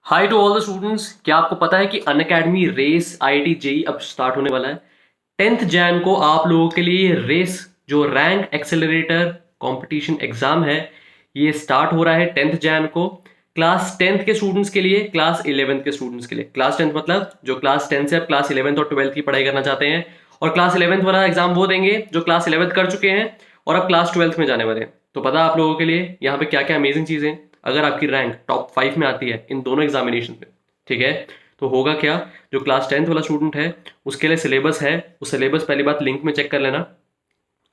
High to all the students, क्या आपको पता है कि अनअकैडमी रेस IIT-JEE अब स्टार्ट होने वाला है। 10th जैन को आप लोगों के लिए रेस जो रैंक एक्सेलरेटर कंपटीशन एग्जाम है ये स्टार्ट हो रहा है 10th जैन को। क्लास 10th के स्टूडेंट्स के लिए, क्लास 11th के स्टूडेंट्स के लिए। क्लास 10th मतलब जो क्लास 10 से अब क्लास 11th और 12th की पढ़ाई करना चाहते हैं, और क्लास 11th वाला एग्जाम वो देंगे जो क्लास 11th कर चुके हैं और अब क्लास 12th में जाने वाले हैं। तो पता आप लोगों के लिए यहाँ पे क्या क्या अमेजिंग चीजें, अगर आपकी रैंक टॉप 5 में आती है इन दोनों एग्जामिनेशन में, ठीक है, तो होगा क्या। जो क्लास 10th वाला स्टूडेंट है उसके लिए सिलेबस है, उस सिलेबस पहली बात लिंक में चेक कर लेना।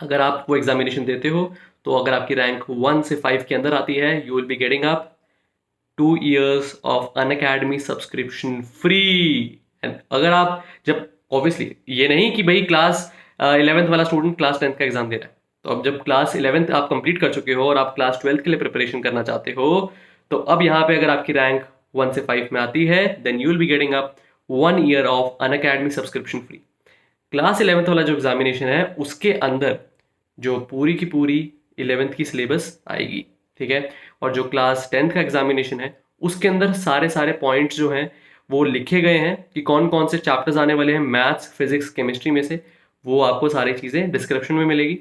अगर आप वो एग्जामिनेशन देते हो तो अगर आपकी रैंक 1 से 5 के अंदर आती है, you will be getting up 2 years of Unacademy subscription free. And अगर आप, जब ऑब्वियसली ये नहीं कि भाई क्लास 11th वाला स्टूडेंट क्लास 10th का एग्जाम दे रहा है, तो अब जब क्लास 11th आप कंप्लीट कर चुके हो और आप क्लास 12th के लिए प्रिपरेशन करना चाहते हो, तो अब यहाँ पे अगर आपकी रैंक 1 से 5 में आती है then you will be getting up 1 year of Unacademy subscription free. Class 11th वाला जो एग्जामिनेशन है उसके अंदर जो पूरी की पूरी 11th की सिलेबस आएगी, ठीक है। और जो क्लास 10th का एग्जामिनेशन है उसके अंदर सारे सारे पॉइंट्स जो हैं वो लिखे गए हैं कि कौन कौन से चैप्टर्स आने वाले हैं मैथ्स, फिजिक्स, केमिस्ट्री में से। वो आपको सारी चीज़ें डिस्क्रिप्शन में मिलेगी।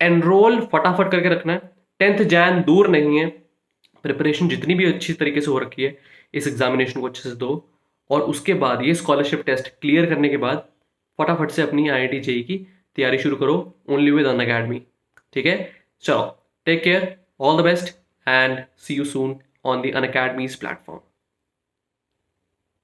एनरोल फटाफट करके रखना है, 10th जैन दूर नहीं है। प्रिपरेशन जितनी भी अच्छी तरीके से हो रखी है, इस एग्जामिनेशन को अच्छे से दो, और उसके बाद ये स्कॉलरशिप टेस्ट क्लियर करने के बाद फटाफट से अपनी IIT-JEE की तैयारी शुरू करो ओनली विद अनअकैडमी, ठीक है। चलो, take care, all the best and see you soon on the Unacademy's platform.